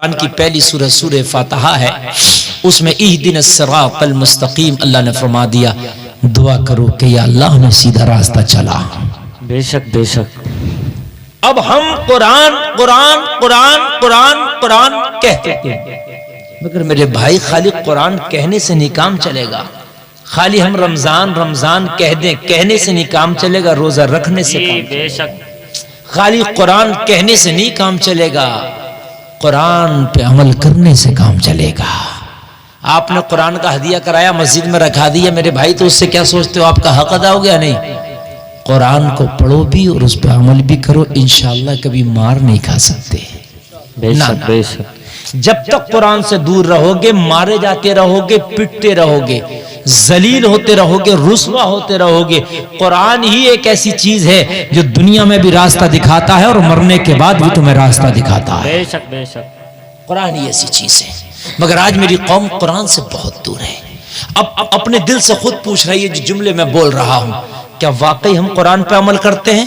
قرآن کی پہلی سورہ سورہ فاتحہ ہے، اس میں اہدنا الصراط المستقیم اللہ نے فرما دیا دعا کرو کہ یا اللہ ہمیں سیدھا راستہ چلا۔ بے شک بے شک۔ اب ہم قرآن قرآن قرآن قرآن قرآن کہتے ہیں، مگر میرے بھائی خالی قرآن کہنے سے نہیں کام چلے گا، خالی ہم رمضان رمضان کہہ دیں کہنے سے نہیں کام چلے گا، روزہ رکھنے سے کام بے شک۔ خالی قرآن کہنے سے نہیں کام چلے گا، قرآن پہ عمل کرنے سے کام چلے گا۔ آپ نے قرآن کا ہدیہ کرایا، مسجد میں رکھا دیا، میرے بھائی تو اس سے کیا سوچتے ہو، آپ کا حق ادا ہو گیا؟ نہیں، قرآن کو پڑھو بھی اور اس پہ عمل بھی کرو، انشاءاللہ کبھی مار نہیں کھا سکتے۔ بے شک بے شک۔ جب تک قرآن سے دور رہو گے مارے جاتے رہو گے، پٹتے رہو گے، ذلیل ہوتے رہو گے، رسوا ہوتے رہو گے۔ قرآن ہی ایک ایسی چیز ہے جو دنیا میں بھی راستہ دکھاتا ہے اور مرنے کے بعد بھی تمہیں راستہ دکھاتا ہے۔ بے شک بے شک۔ قرآن ہی ایسی چیز ہے، مگر آج میری قوم قرآن سے بہت دور ہے۔ اب اپنے دل سے خود پوچھ رہی ہے جو جملے میں بول رہا ہوں، کیا واقعی ہم قرآن پہ عمل کرتے ہیں؟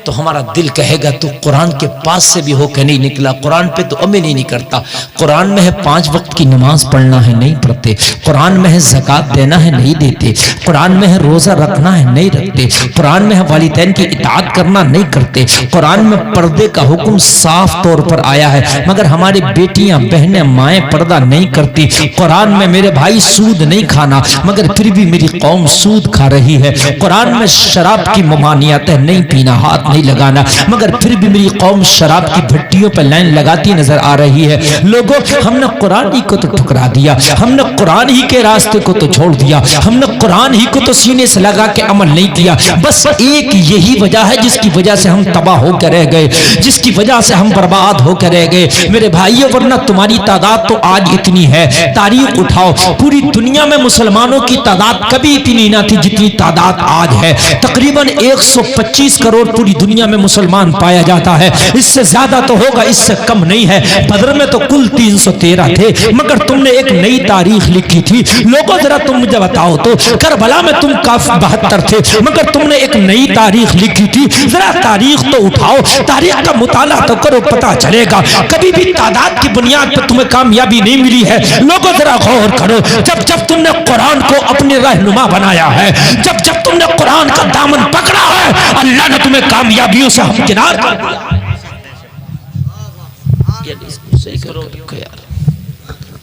تو ہمارا دل کہے گا تو قرآن کے پاس سے بھی ہو کے نہیں نکلا، قرآن پہ تو عمل ہی نہیں کرتا۔ قرآن میں ہے 5 وقت کی نماز پڑھنا ہے نہیں پڑھتے، قرآن میں ہے زکوٰۃ دینا ہے نہیں دیتے، قرآن میں ہے روزہ رکھنا ہے نہیں رکھتے، قرآن میں ہے والدین کی اطاعت کرنا نہیں کرتے، قرآن میں پردے کا حکم صاف طور پر آیا ہے، مگر ہماری بیٹیاں بہنیں مائیں پردہ نہیں کرتی۔ قرآن میں میرے بھائی سود نہیں کھانا، مگر پھر بھی میری قوم سود کھا رہی ہے۔ قرآن میں شراب کی ممانعت ہے، نہیں پینا، ہاتھ نہیں لگانا، مگر پھر بھی میری قوم شراب کی بھٹیوں پہ لائن لگاتی نظر آ رہی ہے۔ لوگوں، ہم نے قرآن ہی کو تو ٹھکرا دیا، ہم نے قرآن ہی کے راستے کو تو چھوڑ دیا، ہم نے قرآن ہی کو تو سینے سے لگا کے عمل نہیں کیا۔ بس ایک یہی وجہ ہے جس کی وجہ سے ہم تباہ ہو کے رہ گئے، جس کی وجہ سے ہم برباد ہو کے رہ گئے میرے بھائیو، ورنہ تمہاری تعداد تو آج اتنی ہے۔ تاریخ اٹھاؤ، پوری دنیا میں مسلمانوں کی تعداد کبھی اتنی نہ تھی جتنی تعداد آج ہے۔ تقریباً 125 کروڑ پوری دنیا میں مسلمان پایا جاتا ہے، اس سے زیادہ تو ہوگا، اس سے کم نہیں ہے۔ بدر میں تو کل 313 تھے، مگر تم نے ایک نئی تاریخ لکھی تھی۔ لوگوں ذرا تم مجھے بتاؤ تو، کربلا میں تم کافی 72 تھے، مگر تم نے ایک نئی تاریخ لکھی تھی۔ ذرا تاریخ تو اٹھاؤ، تاریخ کا مطالعہ تو کرو، پتہ چلے گا۔ کبھی بھی تعداد کی بنیاد پر تمہیں کامیابی نہیں ملی ہے۔ لوگوں ذرا غور کرو، جب جب تم نے قرآن کو اپنے رہنما بنایا ہے، جب جب تم نے قرآن کا دامن پکڑا ہے، اللہ نے تمہیں کامیابیوں سے ہمکنار کر دیا۔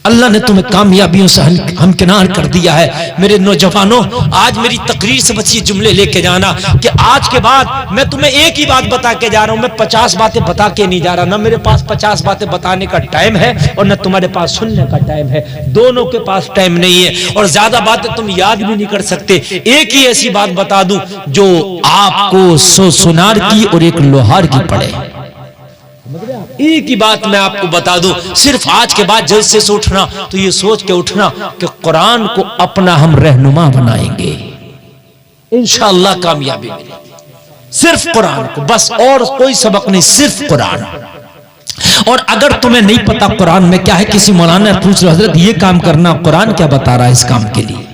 اللہ نے تمہیں کامیابیوں سے ہمکنار کر دیا ہے۔ میرے نوجوانوں، آج میری تقریر سے بس یہ جملے لے کے جانا کہ آج کے بعد میں تمہیں ایک ہی بات بتا کے جا رہا ہوں، میں 50 باتیں بتا کے نہیں جا رہا، نہ میرے پاس 50 باتیں بتانے کا ٹائم ہے اور نہ تمہارے پاس سننے کا ٹائم ہے، دونوں کے پاس ٹائم نہیں ہے، اور زیادہ باتیں تم یاد بھی نہیں کر سکتے۔ ایک ہی ایسی بات بتا دوں جو آپ کو 100 سونار کی اور ایک لوہار کی پڑے۔ ایک ہی بات میں آپ کو بتا دوں، صرف آج کے بعد جلسے سے اٹھنا تو یہ سوچ کے اٹھنا کہ قرآن کو اپنا ہم رہنما بنائیں گے، انشاءاللہ کامیابی ملے گی۔ صرف قرآن کو، بس اور کوئی سبق نہیں، صرف قرآن۔ اور اگر تمہیں نہیں پتا قرآن میں کیا ہے، کسی مولانا پوچھ رہے حضرت یہ کام کرنا، قرآن کیا بتا رہا ہے اس کام کے لیے؟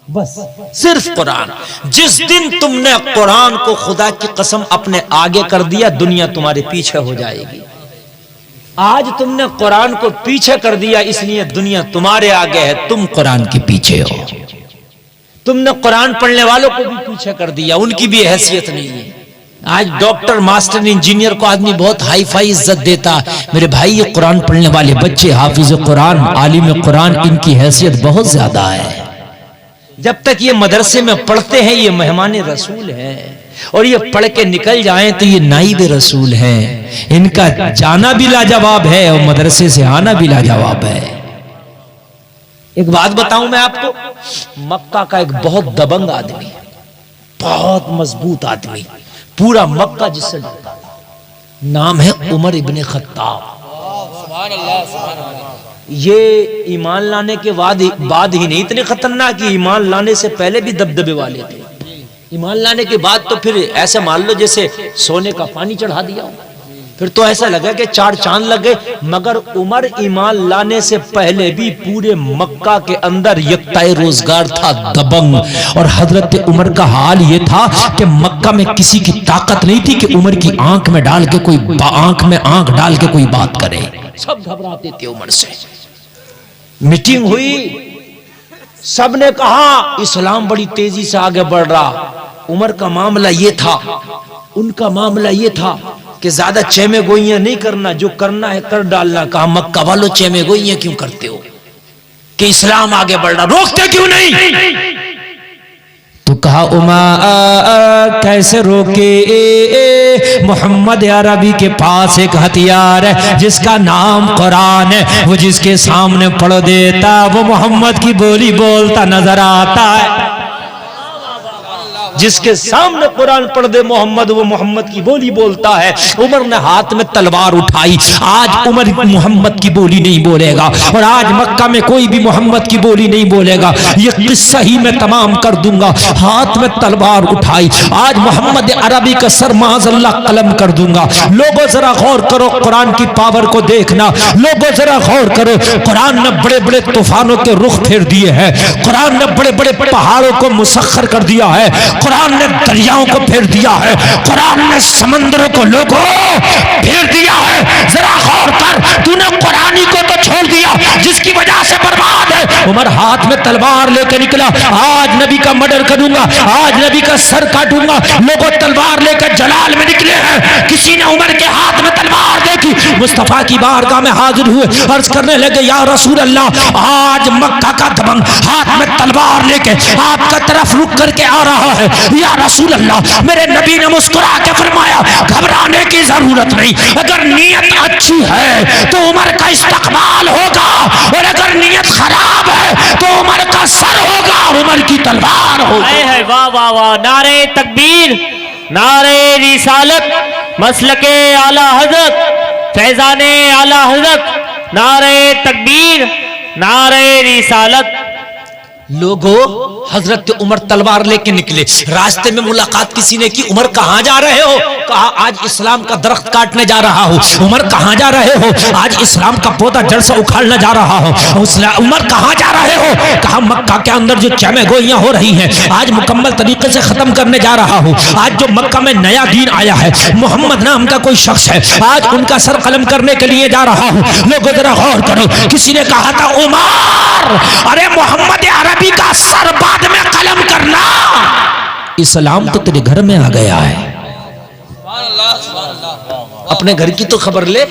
بس صرف قرآن۔ جس دن تم نے قرآن کو خدا کی قسم اپنے آگے کر دیا، دنیا تمہارے پیچھے ہو جائے گی۔ آج تم نے قرآن کو پیچھے کر دیا، اس لیے دنیا تمہارے آگے ہے، تم قرآن کے پیچھے ہو۔ تم نے قرآن پڑھنے والوں کو بھی پیچھے کر دیا، ان کی بھی حیثیت نہیں ہے۔ آج ڈاکٹر، ماسٹر، انجینئر کو آدمی بہت ہائی فائی عزت دیتا، میرے بھائی یہ قرآن پڑھنے والے بچے، حافظ قرآن، عالم قرآن، ان کی حیثیت بہت زیادہ ہے۔ جب تک یہ مدرسے میں پڑھتے ہیں یہ مہمان رسول ہیں، اور یہ پڑھ کے نکل جائیں تو یہ نائب رسول ہیں، ان کا جانا بھی لاجواب ہے اور مدرسے سے آنا بھی لاجواب ہے۔ ایک بات بتاؤں میں آپ کو، مکہ کا ایک بہت دبنگ آدمی، بہت مضبوط آدمی، پورا مکہ جس سے ڈرتا تھا، نام ہے عمر ابن خطاب۔ یہ ایمان لانے کے بعد ہی نہیں اتنے خطرناک، ایمان لانے سے پہلے بھی دبدبے والے تھے، ایمان لانے کے بعد تو پھر ایسے مان لو جیسے سونے کا پانی چڑھا دیا ہو۔ پھر تو ایسا لگا کہ 4 چاند لگ گئے. مگر عمر ایمان لانے سے پہلے بھی پورے مکہ کے اندر یکتا روزگار تھا، دبنگ. اور حضرت عمر کا حال یہ تھا کہ مکہ میں کسی کی طاقت نہیں تھی کہ عمر کی آنکھ میں ڈال کے کوئی آنکھ ڈال کے کوئی بات کرے. سب گھبراتے تھے عمر سے. میٹنگ ہوئی، سب نے کہا اسلام بڑی تیزی سے آگے بڑھ رہا. عمر کا معاملہ یہ تھا، ان کا معاملہ یہ تھا کہ زیادہ چیمے گوئیاں نہیں کرنا، جو کرنا ہے کر ڈالنا. کہا مکہ والوں چیمے گوئیاں کیوں کرتے ہو کہ اسلام آگے بڑھ رہا، روکتے کیوں نہیں؟ تو کہا کیسے روکے؟ محمد عربی کے پاس ایک ہتھیار ہے جس کا نام قرآن ہے. وہ جس کے سامنے پڑھ دیتا وہ محمد کی بولی بولتا نظر آتا ہے. جس کے سامنے قرآن پڑھ دے محمد، وہ محمد کی بولی بولتا ہے. عمر نے ہاتھ میں تلوار اٹھائی. آج عمر محمد کی بولی نہیں بولے گا، اور آج مکہ میں کوئی بھی محمد کی بولی نہیں بولے گا. یہ قصہ ہی میں تمام کر دوں گا. ہاتھ میں تلوار اٹھائی. آج محمد عربی کا سر معاذ اللہ قلم کر دوں گا. لوگوں ذرا غور کرو، قرآن کی پاور کو دیکھنا. لوگوں ذرا غور کرو، قرآن نے بڑے بڑے طوفانوں کے رخ پھیر دیے ہیں. قرآن نے بڑے بڑے پہاڑوں کو مسخر کر دیا ہے. قرآن نے دریاؤں کو پھیر دیا ہے. قرآن نے سمندروں کو لوگوں پھیر دیا ہے. ذرا غور کر، تو نے قرآنی کو تو چھوڑ دیا جس کی وجہ سے برباد ہے. عمر ہاتھ میں تلوار لے کے نکلا. آج نبی کا مرڈر کروں گا، آج نبی کا سر کاٹوں گا. لوگوں تلوار لے کر جلال میں نکلے ہیں. کسی نے عمر کے ہاتھ میں تلوار دیکھی. مصطفیٰ کی بارگاہ میں حاضر ہوئے، عرض کرنے لگے یا رسول اللہ، آج مکہ کا دبنگ ہاتھ میں تلوار لے کے آپ کا طرف رک کر کے آ رہا ہے. یا رسول اللہ، میرے نبی نے مسکرا کے فرمایا گھبرانے کی ضرورت نہیں. اگر نیت اچھی ہے تو عمر کا استقبال ہوگا، اور اگر نیت خراب ہے تو عمر کا سر ہوگا اور عمر کی تلوار ہوگی. واہ واہ واہ، نعرہ تکبیر، نعرہ رسالت، مسلک اعلی حضرت، فیضان اعلی حضرت، نعرہ تکبیر، نعرہ رسالت. لوگوں، حضرت عمر تلوار لے کے نکلے. راستے میں ملاقات کسی نے کی. عمر کہاں جا رہے ہو؟ کہا آج اسلام کا درخت کاٹنے جا رہا ہوں. عمر کہاں جا رہے ہو؟ آج اسلام کا پودا جڑ سے اکھاڑنے جا رہا ہوں. عمر کہاں جا رہے ہو؟ کہا مکہ کے اندر جو چیمے گوئیاں ہو رہی ہیں آج مکمل طریقے سے ختم کرنے جا رہا ہوں. آج جو مکہ میں نیا دین آیا ہے، محمد نام کا کوئی شخص ہے، آج ان کا سر قلم کرنے کے لیے جا رہا ہوں. لوگوں ذرا غور کرو. کسی نے کہا تھا عمر، ارے محمد عربی کا سر بعد میں قلم کرنا. اسلام تو تیرے گھر میں آ گیا ہے. اپنے گھر کی تو خبر لے.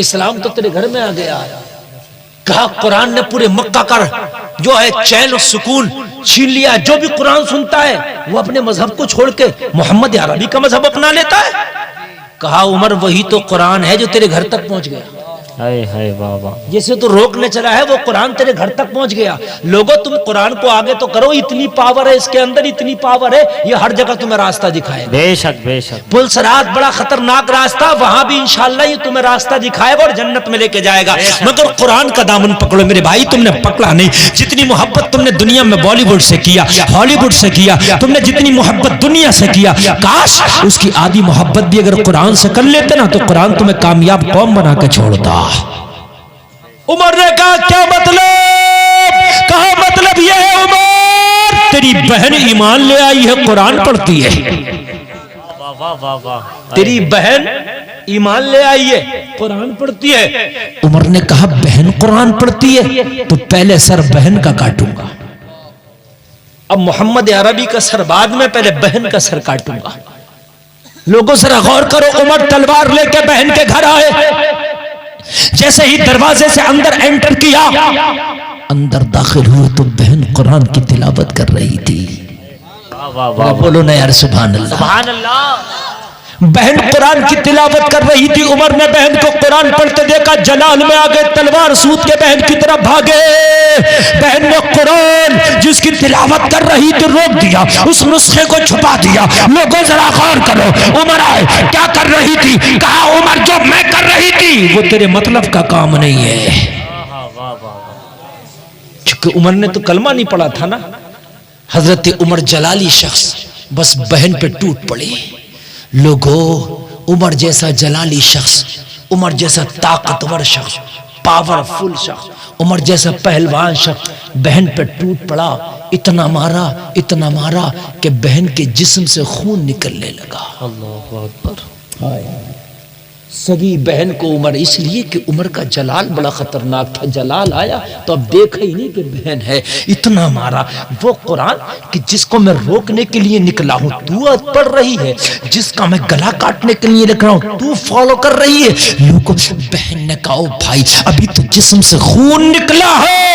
اسلام تو تیرے گھر میں آ گیا ہے. کہا قرآن نے پورے مکہ کا جو ہے چین و سکون چھین لیا. جو بھی قرآن سنتا ہے وہ اپنے مذہب کو چھوڑ کے محمد عربی کا مذہب اپنا لیتا ہے. کہا عمر وہی تو قرآن ہے جو تیرے گھر تک پہنچ گیا. جسے تو روکنے چلا ہے وہ قرآن تیرے گھر تک پہنچ گیا. لوگوں تم قرآن کو آگے تو کرو. اتنی پاور ہے اس کے اندر، اتنی پاور ہے، یہ ہر جگہ تمہیں راستہ دکھائے گا. بے شک بے شک. پل صراط بڑا خطرناک راستہ، وہاں بھی انشاءاللہ یہ تمہیں راستہ دکھائے گا اور جنت میں لے کے جائے گا. مگر قرآن کا دامن پکڑو میرے بھائی. تم نے پکڑا نہیں. جتنی محبت تم نے دنیا میں بالی ووڈ سے کیا، ہالی ووڈ سے کیا، تم نے جتنی محبت دنیا سے کیا، کاش اس کی آدھی محبت بھی اگر قرآن سے کر لیتے نا تو قرآن تمہیں کامیاب قوم بنا کے چھوڑتا. عمر نے کہا کیا مطلب؟ کہا مطلب یہ ہے عمر، تیری بہن ایمان لے آئی ہے، قرآن پڑھتی ہے. تیری بہن ایمان لے آئی ہے، قرآن پڑھتی ہے. عمر نے کہا بہن قرآن پڑھتی ہے تو پہلے سر بہن کا کاٹوں گا. اب محمد عربی کا سر بعد میں، پہلے بہن کا سر کاٹوں گا. لوگوں ذرا غور کرو. عمر تلوار لے کے بہن کے گھر آئے. جیسے ہی دروازے سے اندر انٹر کیا، اندر داخل ہوئے تو بہن قرآن کی تلاوت کر رہی تھی. بولو نا یار سبحان اللہ. سبحان اللہ. بہن قرآن کی تلاوت کر رہی تھی. عمر نے بہن کو قرآن پڑھتے دیکھا، جلال میں آگے تلوار سوت کے بہن کی طرف بھاگے. بہن نے قرآن جس کی تلاوت کر رہی تھی روک دیا، اس نسخے کو چھپا دیا. لوگوں ذرا غور کرو. عمر آئے، کیا کر رہی تھی؟ کہا عمر جو میں کر رہی تھی وہ تیرے مطلب کا کام نہیں ہے. چونکہ عمر نے تو کلمہ نہیں پڑھا تھا نا. حضرت عمر جلالی شخص، بس بہن پہ ٹوٹ پڑے. لوگوں عمر جیسا جلالی شخص، عمر جیسا طاقتور شخص، پاورفل شخص، عمر جیسا پہلوان شخص بہن پہ ٹوٹ پڑا، اتنا مارا کہ بہن کے جسم سے خون نکلنے لگا۔ اللہ اکبر۔ سگی بہن کو عمر، اس لیے کہ عمر کا جلال بڑا خطرناک تھا، جلال آیا تو اب دیکھا ہی نہیں کہ بہن ہے، اتنا مارا۔ وہ قرآن کہ جس کو میں روکنے کے لیے نکلا ہوں تو پڑھ رہی ہے، جس کا میں گلا کاٹنے کے لیے نکلا ہوں تو فالو کر رہی ہے۔ لوگوں بہن نے کہا او بھائی ابھی تو جسم سے خون نکلا ہے،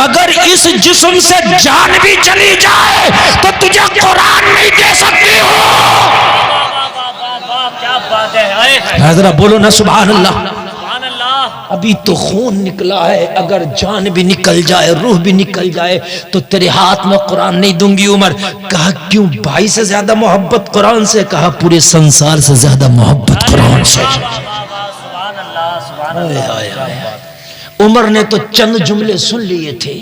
اگر اس جسم سے جان بھی چلی جائے تو تجھے قرآن نہیں دے سکتی ہو۔ ذرا بولو نا سبحان اللہ۔ ابھی تو خون نکلا ہے، اگر جان بھی نکل جائے، روح بھی نکل جائے تو تیرے ہاتھ میں قرآن نہیں دوں گی عمر۔ کہا کیوں؟ بھائی سے زیادہ محبت قرآن سے؟ کہا پورے سنسار سے زیادہ محبت قرآن سے۔ عمر نے تو چند جملے سن لیے تھے،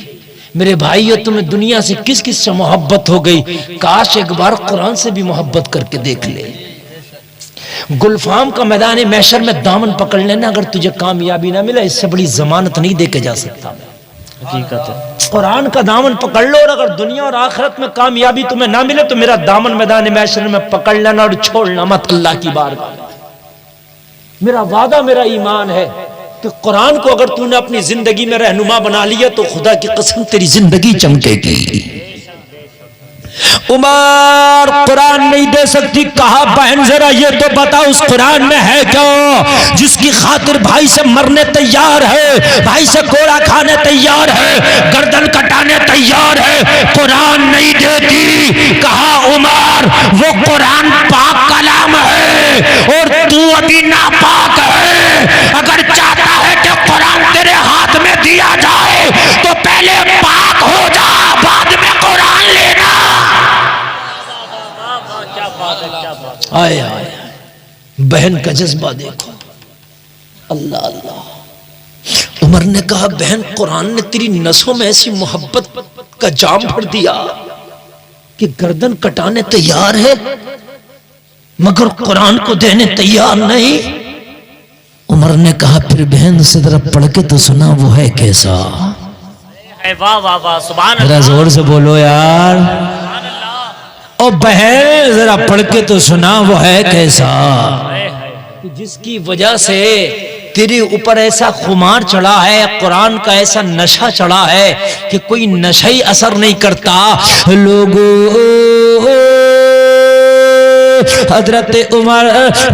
میرے بھائیو تمہیں دنیا سے کس کس سے محبت ہو گئی، کاش ایک بار قرآن سے بھی محبت کر کے دیکھ لے۔ گلفام کا میدان محشر میں دامن پکڑ لینا، اگر تجھے کامیابی نہ ملے اس سے بڑی ضمانت نہیں دے کے جا سکتا۔ حقیقت ہے، قرآن کا دامن پکڑ لو، اور اگر دنیا اور آخرت میں کامیابی تمہیں نہ ملے تو میرا دامن میدان محشر میں پکڑ لینا اور چھوڑنا مت اللہ کی بارگاہ میں۔ میرا وعدہ، میرا ایمان ہے کہ قرآن کو اگر تو نے اپنی زندگی میں رہنما بنا لیا تو خدا کی قسم تیری زندگی چمکے گی۔ عمر قرآن نہیں دے سکتی، کہا بہن ذرا یہ تو بتا اس قرآن میں ہے کیا جس کی خاطر بھائی سے مرنے تیار ہے، بھائی سے کوڑا کھانے تیار ہے، گردن کٹانے تیار ہے، قرآن نہیں دیتی۔ کہا عمر وہ قرآن پاک کلام ہے اور تو ابھی ناپاک ہے، اگر چاہتا ہے کہ قرآن تیرے ہاتھ میں دیا جائے تو پہلے پاک ہو جا، بعد میں قرآن لینا۔ آئے آئے بہن کا جذبہ دیکھو، اللہ اللہ۔ عمر نے کہا بہن قرآن نے تیری نسوں میں ایسی محبت کا جام بھر دیا کہ گردن کٹانے تیار ہے مگر قرآن کو دینے تیار نہیں۔ عمر نے کہا پھر بہن سے ذرا پڑھ کے تو سنا وہ ہے کیسا۔ واہ واہ واہ، سبحان ذرا اللہ، زور سے بولو یار، او بہن ذرا پڑھ کے تو سنا وہ ہے کیسا، جس کی وجہ سے تیرے اوپر ایسا خمار چڑھا ہے، قرآن کا ایسا نشہ چڑھا ہے کہ کوئی نشہ ہی اثر نہیں کرتا۔ لوگوں حضرت عمر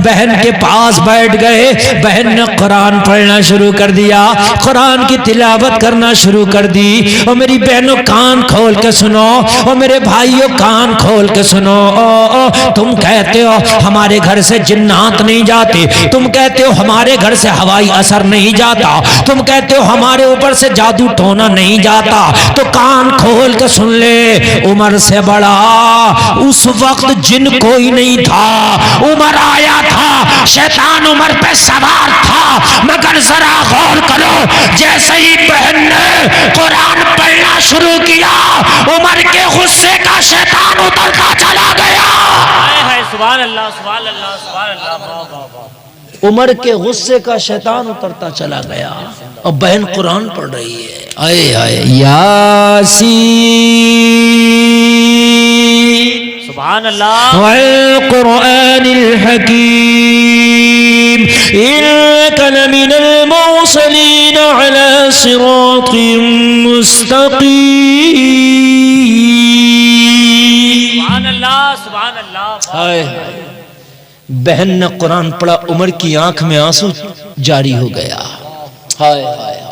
بہن کے پاس بیٹھ گئے، بہن نے قرآن پڑھنا شروع کر دیا، قرآن کی تلاوت کرنا شروع کر دی۔ اور میری بہنوں کان کھول کے سنو، اور میرے بھائیوں کان کھول کے سنو۔ تم کہتے ہو ہمارے گھر سے جنات نہیں جاتے، تم کہتے ہو ہمارے گھر سے ہوائی اثر نہیں جاتا، تم کہتے ہو ہمارے اوپر سے جادو ٹونا نہیں جاتا، تو کان کھول کے سن لے، عمر سے بڑا اس وقت جن کوئی نہیں تھا۔ عمر آیا تھا، شیطان عمر پہ سوار تھا، مگر ذرا غور کرو، جیسے ہی بہن نے قرآن پڑھنا شروع کیا عمر کے غصے کا شیطان اترتا چلا گیا۔ سبحان اللہ، سبحان اللہ، سبحان اللہ۔ عمر کے غصے کا شیطان اترتا چلا گیا اور بہن قرآن پڑھ رہی ہے۔ آئے آئے یاسین سبحان اللہ، والقرآن الحکیم انک لمن المرسلین علی صراط مستقیم۔ سبحان اللہ، سبحان اللہ۔ بہن نے قرآن پڑھا، عمر کی آنکھ میں آنسو جاری ہو گیا۔ ہائے ہائے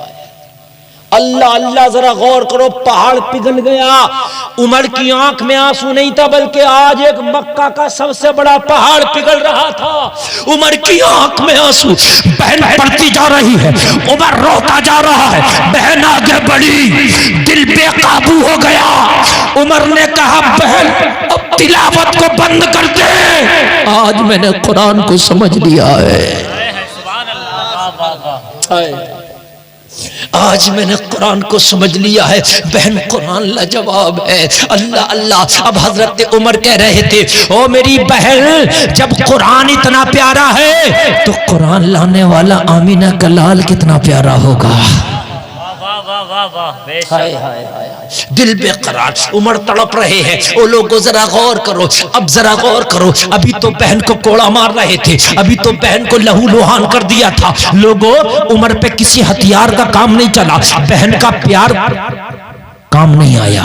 اللہ اللہ، ذرا غور کرو، پہاڑ پگھل گیا۔ عمر کی آنکھ میں آنسو نہیں تھا بلکہ آج ایک مکہ کا سب سے بڑا پہاڑ پگھل رہا تھا۔ عمر کی آنکھ میں آنسو، بہن پڑھتی جا رہی ہے، عمر روتا جا رہا ہے، بہن آگے بڑھی، دل بے قابو ہو گیا۔ عمر نے کہا بہن اب تلاوت کو بند کر دے، آج میں نے قرآن کو سمجھ لیا ہے۔ آج میں نے قرآن کو سمجھ لیا ہے بہن، قرآن لاجواب ہے۔ اللہ اللہ، اب حضرت عمر کہہ رہے تھے او میری بہن، جب قرآن اتنا پیارا ہے تو قرآن لانے والا آمینہ کا لال کتنا پیارا ہوگا۔ واہ واہ واہ واہ، بے شک۔ ہائے ہائے ہائے، دل بے قرار، عمر تڑپ رہے ہیں۔ او لوگوں ذرا غور کرو، اب ذرا غور کرو، ابھی تو بہن کو کوڑا مار رہے تھے، ابھی تو بہن کو لہو لوہان کر دیا تھا۔ لوگوں، عمر پہ کسی ہتھیار کا کام نہیں چلا، بہن کا پیار کام نہیں آیا۔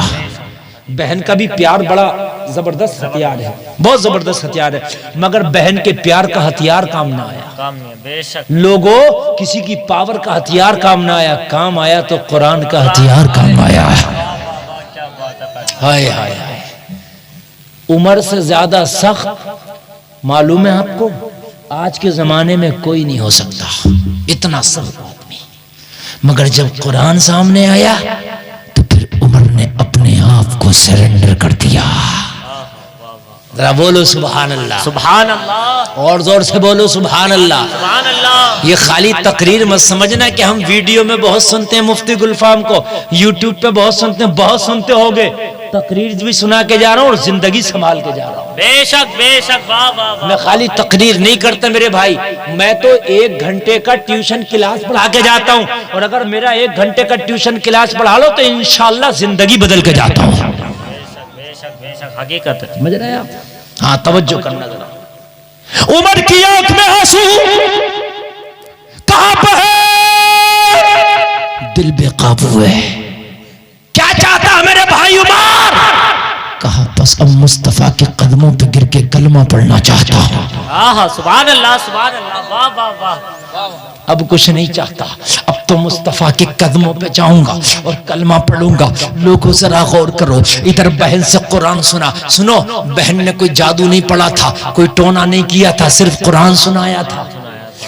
بہن کا بھی پیار بڑا زبردست ہتھیار ہے، بہت زبردست ہتھیار ہے، مگر بہن کے پیار کا ہتھیار کام نہ آیا۔ کام نہیں ہے، بے شک۔ لوگوں، کسی کی پاور کا ہتھیار کام نہ آیا، کام آیا تو قرآن کا ہتھیار کام آیا۔ کیا بات ہے۔ ہائے ہائے ہائے، عمر سے زیادہ سخت معلوم ہے آپ کو آج کے زمانے میں کوئی نہیں ہو سکتا، اتنا سخت آدمی۔ مگر جب قرآن سامنے آیا تو پھر عمر نے اپنے آپ کو سرنڈر کر دیا۔ ذرا بولو سبحان اللہ، سبحان اللہ، اور زور سے بولو سبحان اللہ۔ سبحان اللہ۔ یہ خالی تقریر مت سمجھنا کہ ہم ویڈیو میں بہت سنتے ہیں مفتی گلفام کو، یوٹیوب پہ بہت سنتے ہیں، بہت سنتے ہوگے، تقریر بھی سنا کے جا رہا ہوں اور زندگی سنبھال کے جا رہا ہوں۔ بے شک بے شک، واہ واہ واہ۔ میں خالی تقریر نہیں کرتا میرے بھائی، میں تو 1 گھنٹے کا ٹیوشن کلاس پڑھا کے جاتا ہوں، اور اگر میرا 1 گھنٹے کا ٹیوشن کلاس پڑھا لو تو انشاءاللہ زندگی بدل کے جاتا ہوں۔ بے شک بے شک، حقیقت ہے۔ سمجھ رہے ہیں آپ؟ ہاں توجہ کرنا ذرا۔ عمر کی آنکھ میں آنسو، کہاں پہ ہے؟ دل بے قابو ہے۔ کیا چاہتا ہے میرے بھائی عمر؟ کہا بس اب مصطفیٰ کے قدموں پہ گر کے کلمہ پڑھنا چاہتا ہوں۔ آہا، سبحان اللہ سبحان اللہ، واہ واہ واہ۔ اب کچھ نہیں چاہتا، اب تو مصطفیٰ کے قدموں پہ جاؤں گا اور کلمہ پڑھوں گا۔ لوگوں ذرا غور کرو، ادھر بہن سے قرآن سنا۔ سنو، بہن نے کوئی جادو نہیں پڑھا تھا، کوئی ٹونا نہیں کیا تھا، صرف قرآن سنایا تھا۔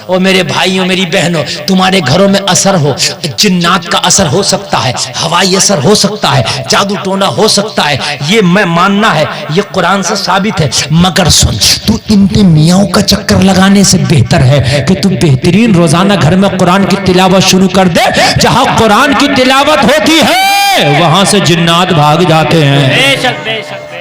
اور میرے بھائیوں میری بہنوں، تمہارے گھروں میں اثر ہو، جنات کا اثر ہو سکتا ہے، ہوائی اثر ہو سکتا ہے، جادو ٹونا ہو سکتا ہے، یہ میں ماننا ہے، یہ قرآن سے ثابت ہے۔ مگر سن، تو ان میاں کا چکر لگانے سے بہتر ہے کہ تو بہترین روزانہ گھر میں قرآن کی تلاوت شروع کر دے۔ جہاں قرآن کی تلاوت ہوتی ہے وہاں سے جنات بھاگ جاتے ہیں۔ بے شک بے شک بے